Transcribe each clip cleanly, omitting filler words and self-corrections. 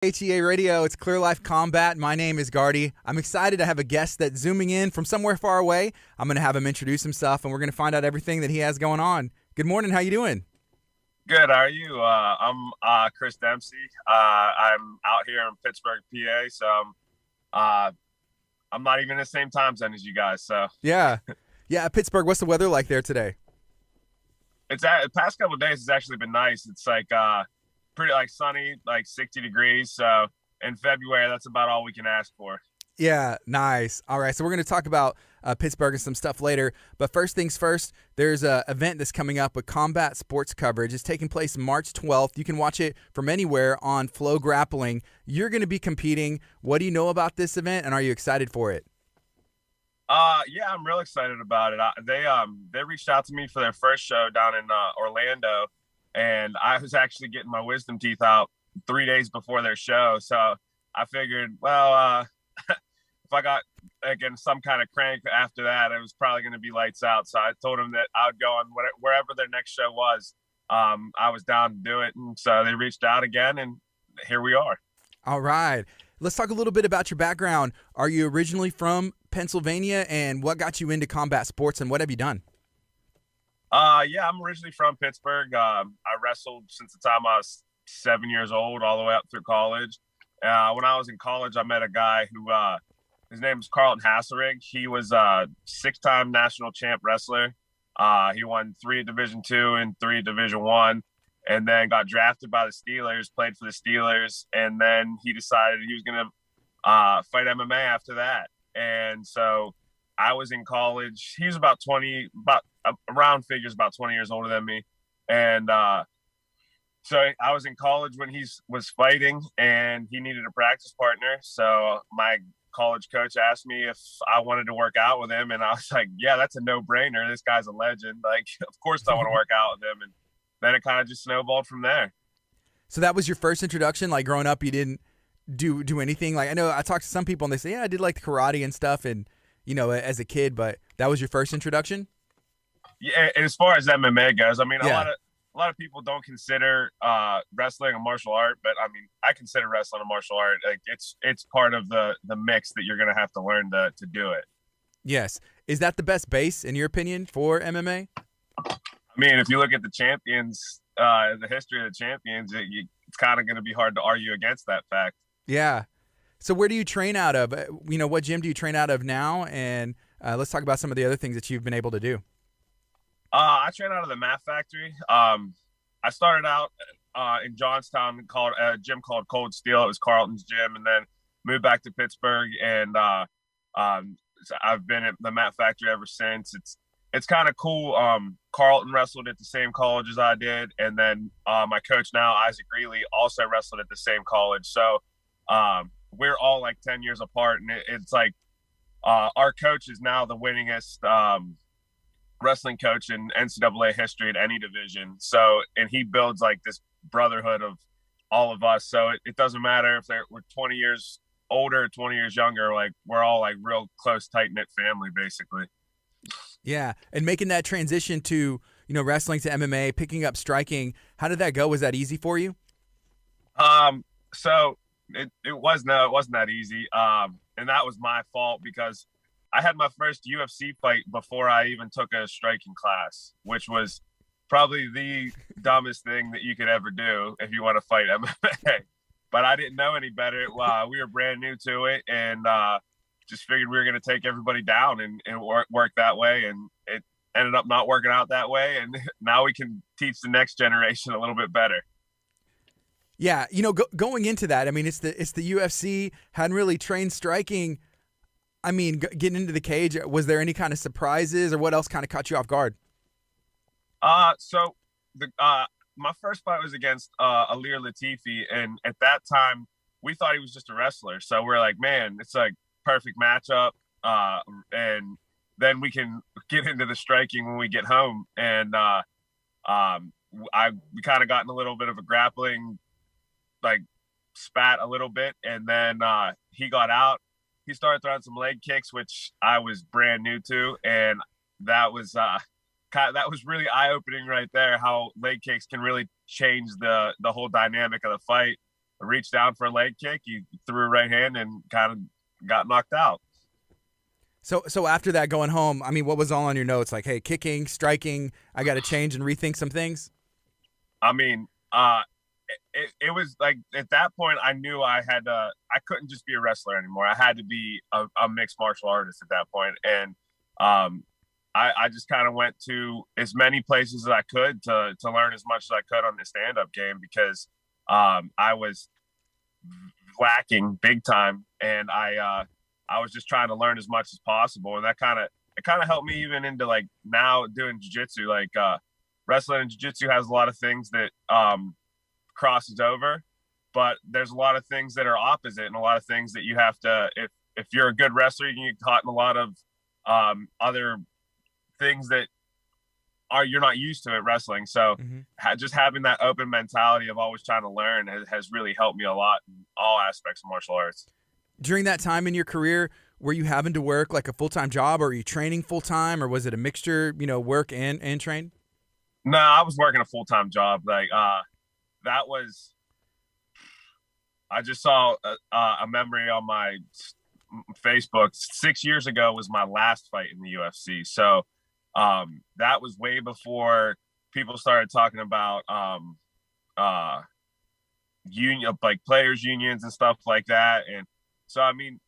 HEA Radio, it's Clear Life Combat. My name is Gardy. I'm excited to have a guest that's zooming in from somewhere far away. I'm going to have him introduce himself, and we're going to find out everything that he has going on. Good morning. How you doing? Good. How are you? I'm Chris Dempsey. I'm out here in Pittsburgh, PA. So I'm not even in the same time zone as you guys. So Yeah. Pittsburgh, what's the weather like there today? the past couple of days has actually been nice. It's like pretty like sunny, like 60 degrees. So in February, that's about all we can ask for. Yeah, nice. All right, so we're going to talk about Pittsburgh and some stuff later. But first things first, there's an event that's coming up with Combat Sports Coverage. It's taking place March 12th. You can watch it from anywhere on Flograppling. You're going to be competing. What do you know about this event, and are you excited for it? Yeah, I'm real excited about it. They reached out to me for their first show down in Orlando, and I was actually getting my wisdom teeth out 3 days before their show. So I figured, well, if I got again some kind of crank after that, it was probably going to be lights out. So I told them that I would go on wherever their next show was. I was down to do it, and so they reached out again, and here we are. All right. Let's talk a little bit about your background. Are you originally from Pennsylvania, and what got you into combat sports, and what have you done? Yeah, I'm originally from Pittsburgh. I wrestled since the time I was 7 years old, all the way up through college. When I was in college, I met a guy who his name is Carlton Hasselrig. He was a six-time national champ wrestler. He won 3 at Division II and 3 at Division I, and then got drafted by the Steelers, played for the Steelers, and then he decided he was going to fight MMA after that. And so I was in college. He was about 20 years older than me. And so I was in college when he was fighting, and he needed a practice partner. So my college coach asked me if I wanted to work out with him, and I was like, yeah, that's a no-brainer. This guy's a legend. Like, of course I want to work out with him. And then it kind of just snowballed from there. So that was your first introduction? Like, growing up, you didn't do anything? Like, I know I talked to some people, and they say, yeah, I did like the karate and stuff, and, you know, as a kid, but that was your first introduction? Yeah, and as far as MMA goes, I mean, Yeah. a lot of people don't consider wrestling a martial art, but I mean, I consider wrestling a martial art. Like, it's part of the mix that you're going to have to learn to do it. Yes. Is that the best base, in your opinion, for MMA? I mean, if you look at the champions, the history of the champions, it's kind of going to be hard to argue against that fact. Yeah. So where do you train out of? You know, what gym do you train out of now? And let's talk about some of the other things that you've been able to do. I train out of the Mat Factory. I started out in Johnstown, called a gym called Cold Steel. It was Carlton's gym, and then moved back to Pittsburgh, and so I've been at the Mat Factory ever since. It's kind of cool. Carlton wrestled at the same college as I did, and then my coach now, Isaac Greeley, also wrestled at the same college. So we're all like 10 years apart, and it's like our coach is now the winningest wrestling coach in NCAA history at any division. So, and he builds like this brotherhood of all of us. So it doesn't matter if we're 20 years older, 20 years younger, like we're all like real close, tight knit family, basically. Yeah. And making that transition to, you know, wrestling to MMA, picking up striking, how did that go? Was that easy for you? So it wasn't that easy. And that was my fault because I had my first UFC fight before I even took a striking class, which was probably the dumbest thing that you could ever do if you want to fight MMA. But I didn't know any better. We were brand new to it, and just figured we were going to take everybody down and work that way. And it ended up not working out that way. And now we can teach the next generation a little bit better. Yeah. You know, going into that, I mean, it's the UFC, hadn't really trained striking. I mean, getting into the cage, was there any kind of surprises, or what else kind of caught you off guard? So my first fight was against Alir Latifi, and at that time we thought he was just a wrestler. So we're like, man, it's like perfect matchup, and then we can get into the striking when we get home. And we kind of got in a little bit of a grappling, like spat a little bit, and then he got out. He started throwing some leg kicks, which I was brand new to, and that was really eye-opening right there, how leg kicks can really change the whole dynamic of the fight. reached down for a leg kick. He threw a right hand and kind of got knocked out. So after that, going home, I mean, what was all on your notes? Like, hey, kicking, striking, I got to change and rethink some things? I mean, it was like at that point, I knew I couldn't just be a wrestler anymore. I had to be a mixed martial artist at that point. And I just kind of went to as many places as I could to learn as much as I could on the stand-up game, because I was lacking big time. And I was just trying to learn as much as possible. And that kind of helped me even into like now doing jiu-jitsu. Like wrestling and jiu-jitsu has a lot of things that crosses over, but there's a lot of things that are opposite, and a lot of things that you have to, if you're a good wrestler, you can get caught in a lot of other things that you're not used to at wrestling. So just having that open mentality of always trying to learn has really helped me a lot in all aspects of martial arts. During that time in your career, were you having to work like a full-time job, or are you training full-time, or was it a mixture, work and train? No, I was working a full-time job. Like that was, I just saw a memory on my Facebook. 6 years ago was my last fight in the UFC. So that was way before people started talking about union, like players unions and stuff like that. And so, I mean,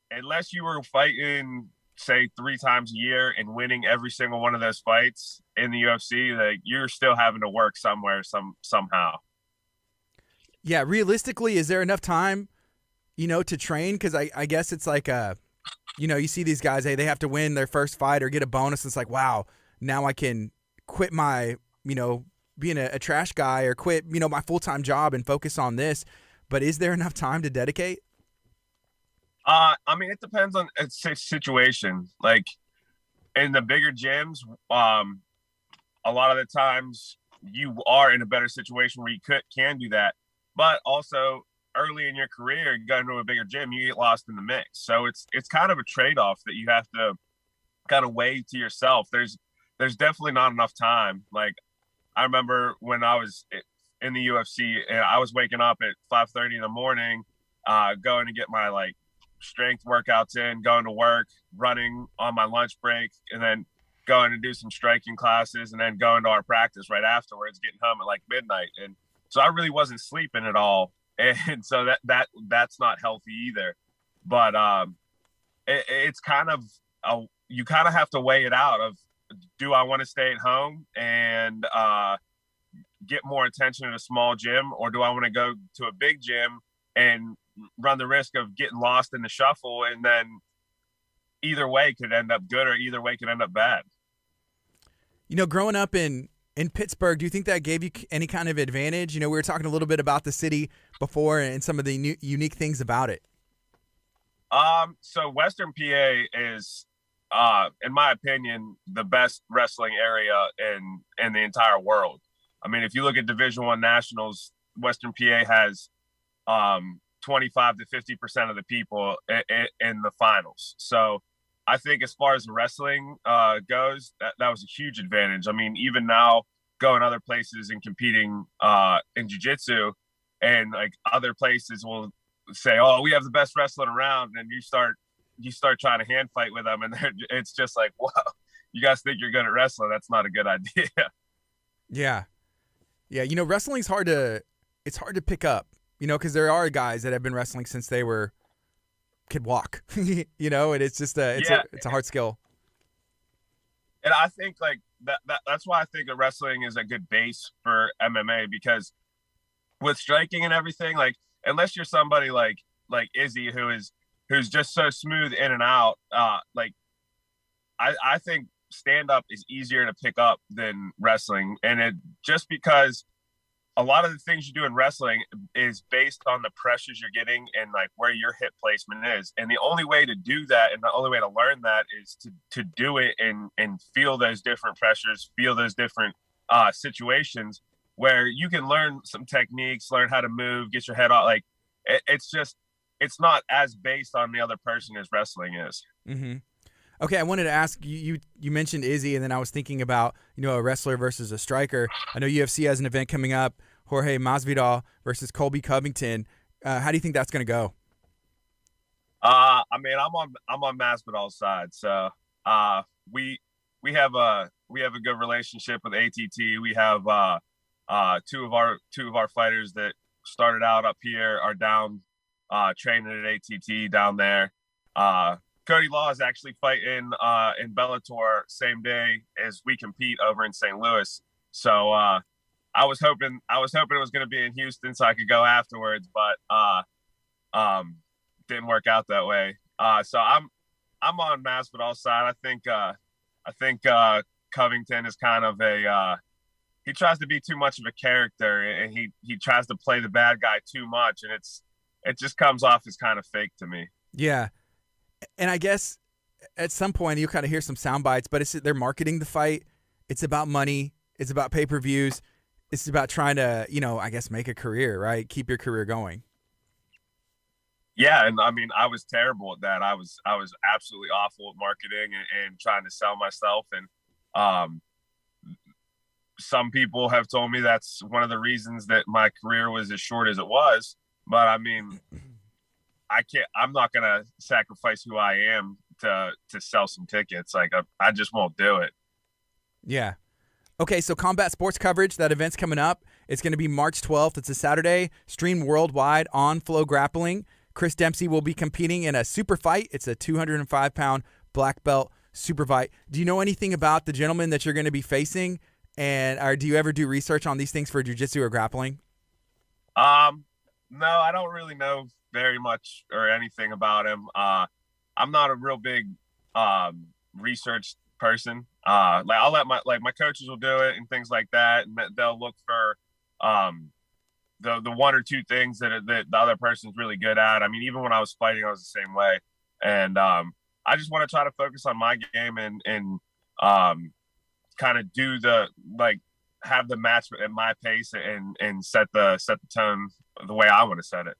unless you were fighting, say, 3 times a year and winning every single one of those fights in the UFC, like you're still having to work somewhere, somehow. Yeah, realistically, is there enough time, to train? Because I guess it's like, you see these guys, hey, they have to win their first fight or get a bonus. It's like, wow, now I can quit my, being a trash guy, or quit, my full-time job and focus on this. But is there enough time to dedicate? I mean, it depends on a situation. Like in the bigger gyms, a lot of the times you are in a better situation where you can do that. But also early in your career, you go into a bigger gym, you get lost in the mix. So it's kind of a trade-off that you have to kind of weigh to yourself. There's definitely not enough time. Like I remember when I was in the UFC, and I was waking up at 5:30 in the morning, going to get my like strength workouts in, going to work, running on my lunch break, and then going to do some striking classes, and then going to our practice right afterwards, getting home at like midnight. And so I really wasn't sleeping at all. And so that's not healthy either. But it's kind of, you kind of have to weigh it out of, do I want to stay at home and get more attention at a small gym, or do I want to go to a big gym and run the risk of getting lost in the shuffle? And then either way could end up good, or either way could end up bad. Growing up in Pittsburgh, do you think that gave you any kind of advantage? We were talking a little bit about the city before and some of the unique things about it. So Western PA is, in my opinion, the best wrestling area in the entire world. I mean, if you look at Division I nationals, Western PA has 25 to 50% of the people in the finals. So I think as far as wrestling goes, that was a huge advantage. I mean, even now going other places and competing in jiu-jitsu, and like other places will say, oh, we have the best wrestling around. And you start trying to hand fight with them. And it's just like, wow, you guys think you're good at wrestling. That's not a good idea. Yeah. Yeah. Wrestling's hard to pick up, because there are guys that have been wrestling since they could walk, and it's just it's a hard skill. And I think like that's why I think that wrestling is a good base for MMA, because with striking and everything, like unless you're somebody like Izzy who's just so smooth in and out, like I think stand up is easier to pick up than wrestling, and it just because a lot of the things you do in wrestling is based on the pressures you're getting and like where your hip placement is. And the only way to do that, and the only way to learn that, is to do it and feel those different pressures, feel those different situations where you can learn some techniques, learn how to move, get your head out. Like it's not as based on the other person as wrestling is. Mm-hmm. Okay, I wanted to ask you. You mentioned Izzy, and then I was thinking about a wrestler versus a striker. I know UFC has an event coming up, Jorge Masvidal versus Colby Covington. How do you think that's going to go? I mean, I'm on Masvidal's side, so we we have a good relationship with ATT. We have two of our fighters that started out up here are down training at ATT down there. Cody Law is actually fighting in Bellator same day as we compete over in St. Louis. So I was hoping it was going to be in Houston so I could go afterwards, but didn't work out that way. So I'm on Masvidal's side. I think Covington is kind of he tries to be too much of a character, and he tries to play the bad guy too much, and it just comes off as kind of fake to me. Yeah. And I guess at some point you'll kind of hear some sound bites, but they're marketing the fight. It's about money. It's about pay-per-views. It's about trying to, I guess make a career, right? Keep your career going. Yeah, and I mean, I was terrible at that. I was absolutely awful at marketing and trying to sell myself. And some people have told me that's one of the reasons that my career was as short as it was. But I mean, I'm not gonna sacrifice who I am to sell some tickets. Like I just won't do it. Yeah. Okay, so combat sports coverage, that event's coming up. It's going to be March 12th. It's a Saturday, streamed worldwide on Flograppling. Chris Dempsey will be competing in a super fight. It's a 205-pound black belt super fight. Do you know anything about the gentleman that you're going to be facing? Or do you ever do research on these things for jiu-jitsu or grappling? No, I don't really know very much or anything about him. I'm not a real big research person. I'll let my coaches will do it and things like that, and they'll look for the one or two things that the other person's really good at. I mean, even when I was fighting, I was the same way, and I just want to try to focus on my game and kind of do have the match at my pace and set the tone the way I want to set it.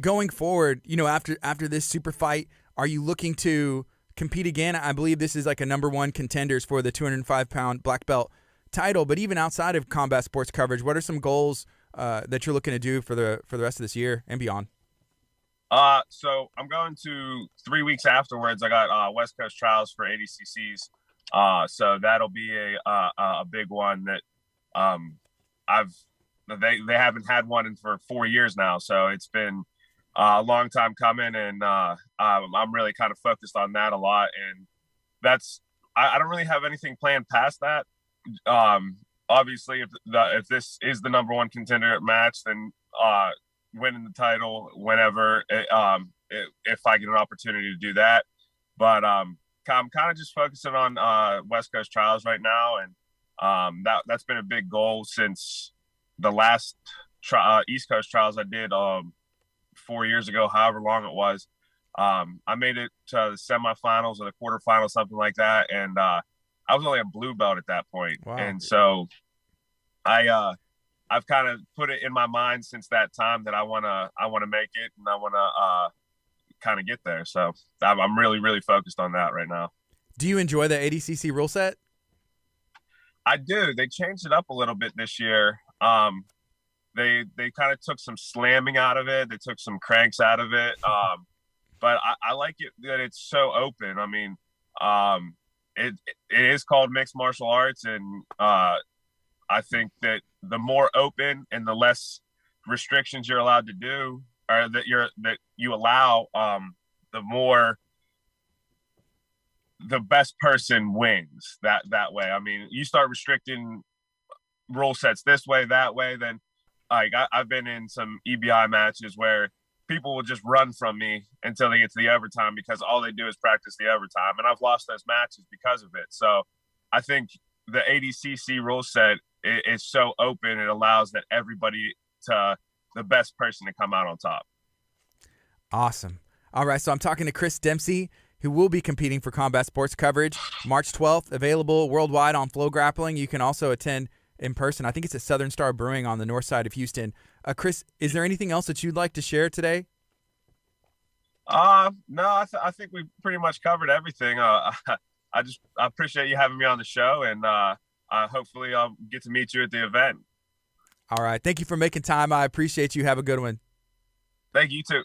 Going forward, after this super fight, are you looking to compete again? I believe this is like a number one contenders for the 205-pound black belt title. But even outside of combat sports coverage, what are some goals that you're looking to do for the rest of this year and beyond? So I'm going to 3 weeks afterwards. I got West Coast trials for ADCCs. So that'll be a big one that they haven't had one for 4 years now. So it's been a long time coming, and I'm really kind of focused on that a lot. And I don't really have anything planned past that. Obviously, if this is the number one contender match, then winning the title whenever if I get an opportunity to do that. But I'm kind of just focusing on West Coast trials right now, and that's been a big goal since the last East Coast trials I did 4 years ago, however long it was. I made it to the semifinals or the quarterfinals, something like that, and I was only a blue belt at that point. Wow. And so I've kind of put it in my mind since that time that I wanna make it, and I wanna kind of get there. So I'm really, really focused on that right now. Do you enjoy the ADCC rule set? I do. They changed it up a little bit this year. They kind of took some slamming out of it. They took some cranks out of it. But I like it that it's so open. I mean, it is called mixed martial arts, and I think that the more open and the less restrictions you're allowed to do, or that you allow, the more the best person wins that way. I mean, you start restricting rule sets this way, that way, then I've been in some EBI matches where people will just run from me until they get to the overtime because all they do is practice the overtime, and I've lost those matches because of it. So I think the ADCC rule set is so open, it allows that everybody to the best person to come out on top. Awesome. All right, so I'm talking to Chris Dempsey, who will be competing for combat sports coverage March 12th, available worldwide on Flograppling. You can also attend in person. I think it's at Southern Star Brewing on the north side of Houston. Chris, is there anything else that you'd like to share today? No, I think we pretty much covered everything. I appreciate you having me on the show, and hopefully I'll get to meet you at the event. All right. Thank you for making time. I appreciate you. Have a good one. Thank you too.